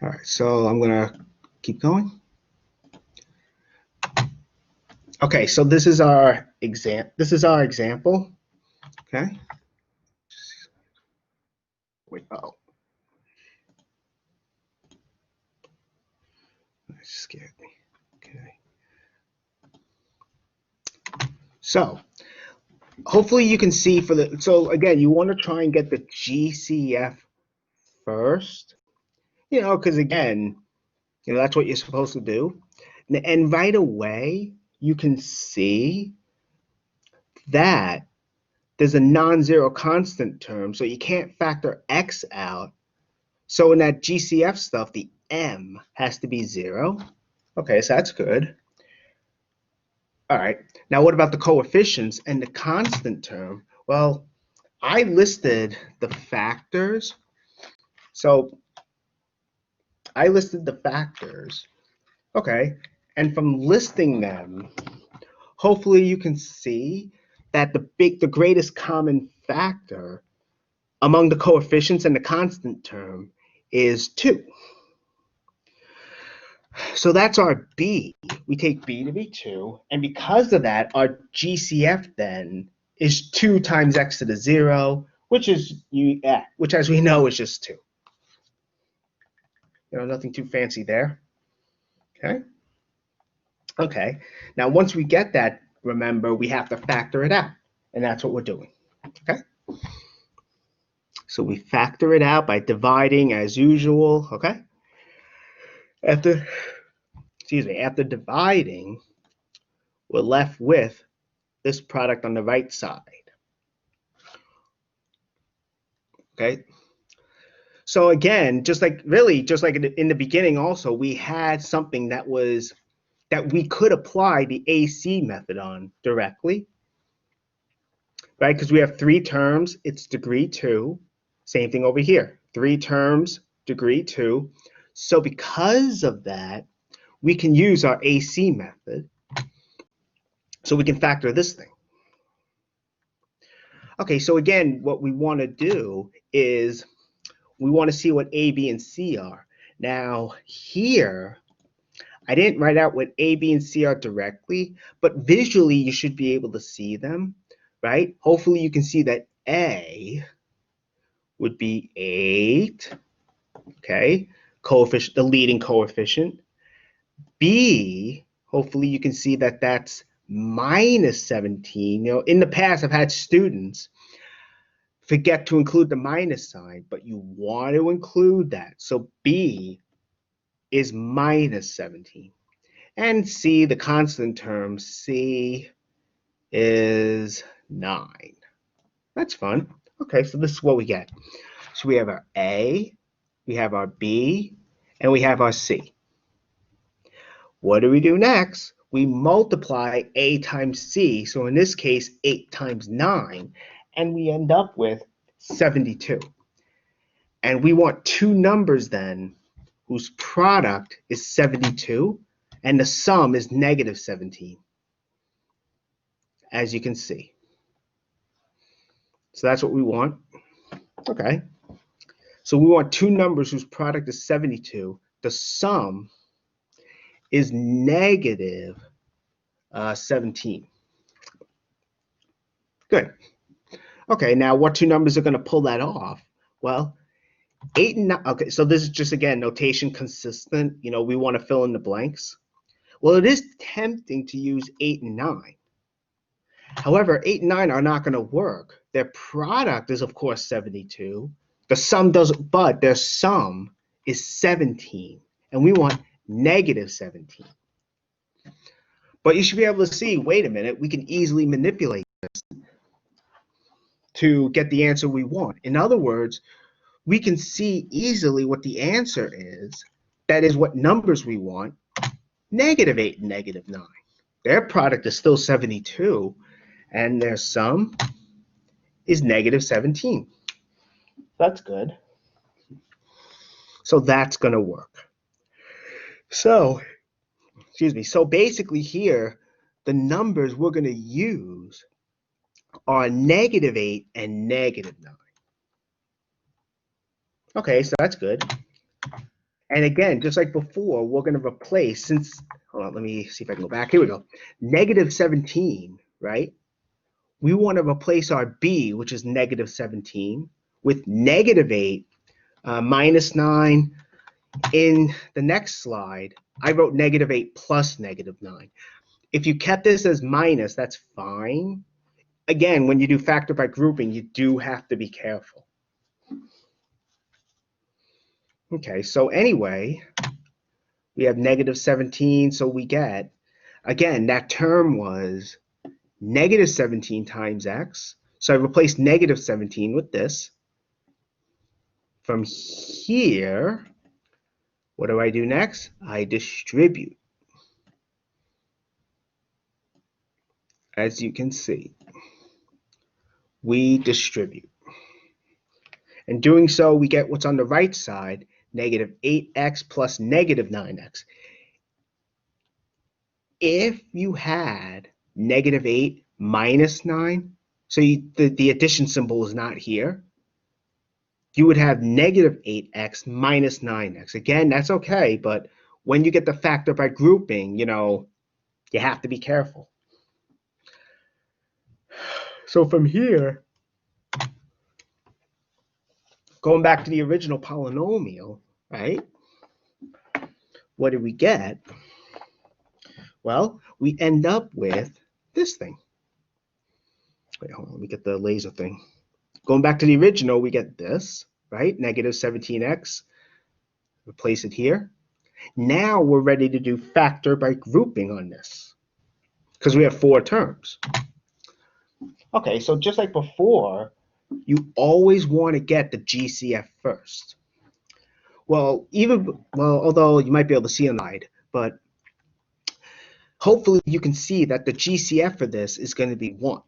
All right, so I'm going to keep going. Okay, so this is our example. Okay. Wait, oh. That scared me. Okay. So hopefully you can see so again, you want to try and get the GCF first, because again, that's what you're supposed to do. And right away, you can see that there's a non-zero constant term, so you can't factor x out. So in that GCF stuff, the m has to be 0. Okay, so that's good. All right, now what about the coefficients and the constant term? Well, I listed the factors. So I listed the factors. Okay, and from listing them, hopefully you can see that the greatest common factor among the coefficients and the constant term is 2. So that's our b. We take b to be 2, and because of that, our GCF then is 2 times x to the 0, which as we know is just 2. Nothing too fancy there. Okay. Okay. Now once we get that, remember we have to factor it out, and that's what we're doing. Okay. So we factor it out by dividing as usual. Okay. After dividing, we're left with this product on the right side. Okay. So again, just like in the beginning also, we had something that we could apply the AC method on directly, right? Because we have 3 terms, it's degree 2. Same thing over here, 3 terms, degree 2. So because of that, we can use our AC method. So we can factor this thing. Okay, so again, what we want to do is we want to see what A, B, and C are. Now here, I didn't write out what A, B, and C are directly, but visually you should be able to see them, right? Hopefully you can see that A would be 8, okay? Coefficient, the leading coefficient. B, hopefully you can see that that's minus 17. In the past I've had students forget to include the minus sign, but you want to include that. So B is minus 17. And C, the constant term, C is 9. That's fun. Okay, so this is what we get. So we have our A, we have our B, and we have our C. What do we do next? We multiply A times C, so in this case, 8 times 9, and we end up with 72. And we want 2 numbers then whose product is 72, and the sum is negative 17, as you can see. So that's what we want. Okay. So we want 2 numbers whose product is 72. The sum is negative 17. Good. Okay, now what 2 numbers are going to pull that off? Well, 8 and 9. Okay, so this is just, again, notation consistent. We want to fill in the blanks. Well, it is tempting to use 8 and 9. However, 8 and 9 are not going to work. Their product is, of course, 72. The sum doesn't, but their sum is 17, and we want negative 17. But you should be able to see, wait a minute, we can easily manipulate this to get the answer we want. In other words, we can see easily what the answer is. That is what numbers we want, negative 8 and negative 9. Their product is still 72, and their sum is negative 17. That's good. So that's going to work. So basically here, the numbers we're going to use are negative 8 and negative 9. Okay, so that's good. And again, just like before, we're going to replace, since, hold on, let me see if I can go back. Here we go. Negative 17, right? We want to replace our b, which is negative 17, with negative 8, minus 9. In the next slide, I wrote negative 8 plus negative 9. If you kept this as minus, that's fine. Again, when you do factor by grouping, you do have to be careful. Okay, so anyway, we have negative 17, so we get, again, that term was negative 17 times x. So I replaced negative 17 with this. From here, what do I do next? I distribute. As you can see, we distribute. In doing so, we get what's on the right side, negative 8x plus negative 9x. If you had negative 8 minus 9, so the addition symbol is not here, you would have negative 8x minus 9x. Again, that's okay, but when you get the factor by grouping, you have to be careful. So from here, going back to the original polynomial, right? What did we get? Well, we end up with this thing. Wait, hold on, let me get the laser thing. Going back to the original, we get this, right? Negative 17x. Replace it here. Now we're ready to do factor by grouping on this because we have 4 terms. Okay, so just like before, you always want to get the GCF first. Well, although you might be able to see on the slide, but hopefully you can see that the GCF for this is going to be 1.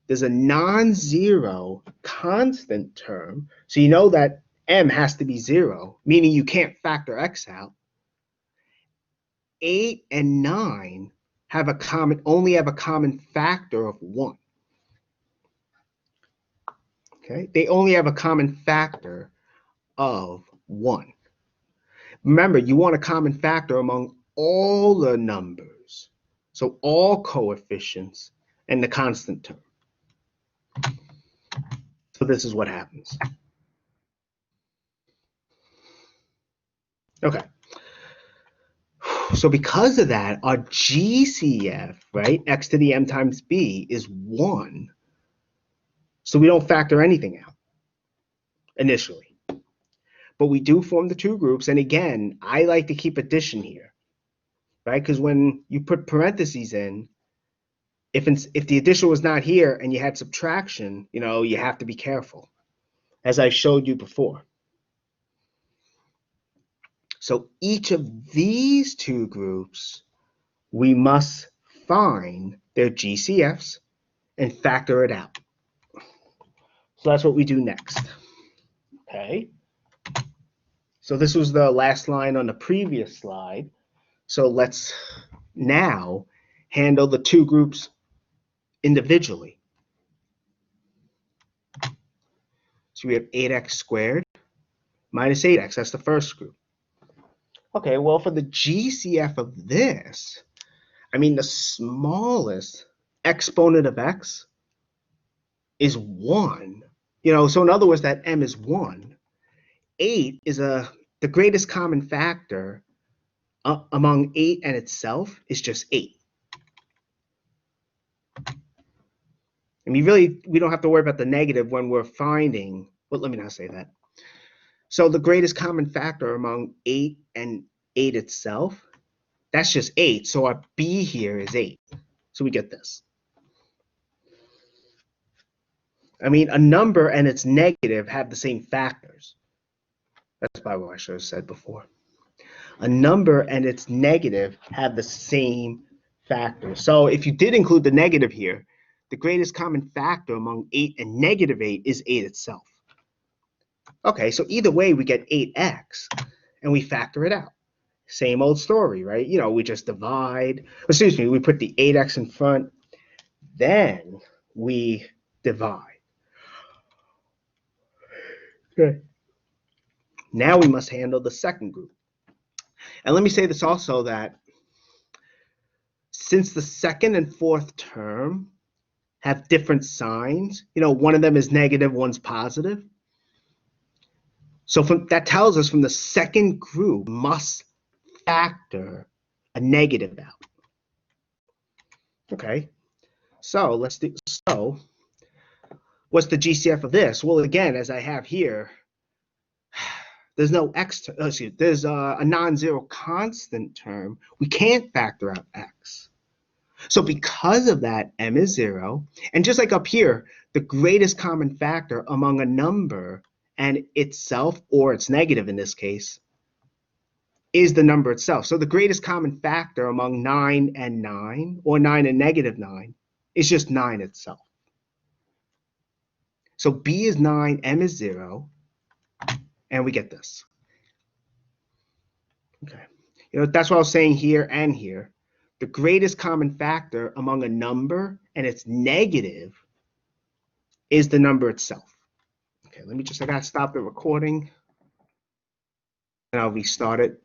There's a non-zero constant term, so you know that m has to be 0, meaning you can't factor x out. 8 and 9 only have a common factor of 1. Okay, they only have a common factor of 1. Remember, you want a common factor among all the numbers, so all coefficients and the constant term. So this is what happens. Okay. So because of that, our GCF, right, x to the m times b is 1. So we don't factor anything out initially. But we do form the 2 groups. And again, I like to keep addition here, right? Because when you put parentheses in, if the addition was not here and you had subtraction, you have to be careful, as I showed you before. So each of these 2 groups, we must find their GCFs and factor it out. So that's what we do next. Okay. So this was the last line on the previous slide. So let's now handle the 2 groups individually. So we have 8x squared minus 8x. That's the first group. Okay, well, for the GCF of this, the smallest exponent of x is 1. So in other words, that m is 1. 8 is the greatest common factor among 8 and itself is just 8. Really, we don't have to worry about the negative when we're finding, well, let me not say that. So the greatest common factor among 8 and 8 itself, that's just 8. So our b here is 8. So we get this. A number and its negative have the same factors. That's probably what I should have said before. A number and its negative have the same factors. So if you did include the negative here, the greatest common factor among 8 and negative 8 is 8 itself. Okay, so either way, we get 8x, and we factor it out. Same old story, right? We just divide. We put the 8x in front, then we divide. Okay. Now we must handle the second group. And let me say this also, that since the second and fourth term have different signs, one of them is negative, one's positive. So that tells us from the second group must factor a negative out. Okay, so let's do, so what's the GCF of this? Well, again, as I have here, there's no x, there's a non-zero constant term. We can't factor out x. So because of that, m is 0. And just like up here, the greatest common factor among a number and itself, or its negative in this case, is the number itself. So the greatest common factor among 9 and 9, or 9 and negative 9, is just 9 itself. So b is 9, m is 0, and we get this. Okay, that's what I was saying here and here. The greatest common factor among a number and its negative is the number itself. Okay, I gotta stop the recording and I'll restart it.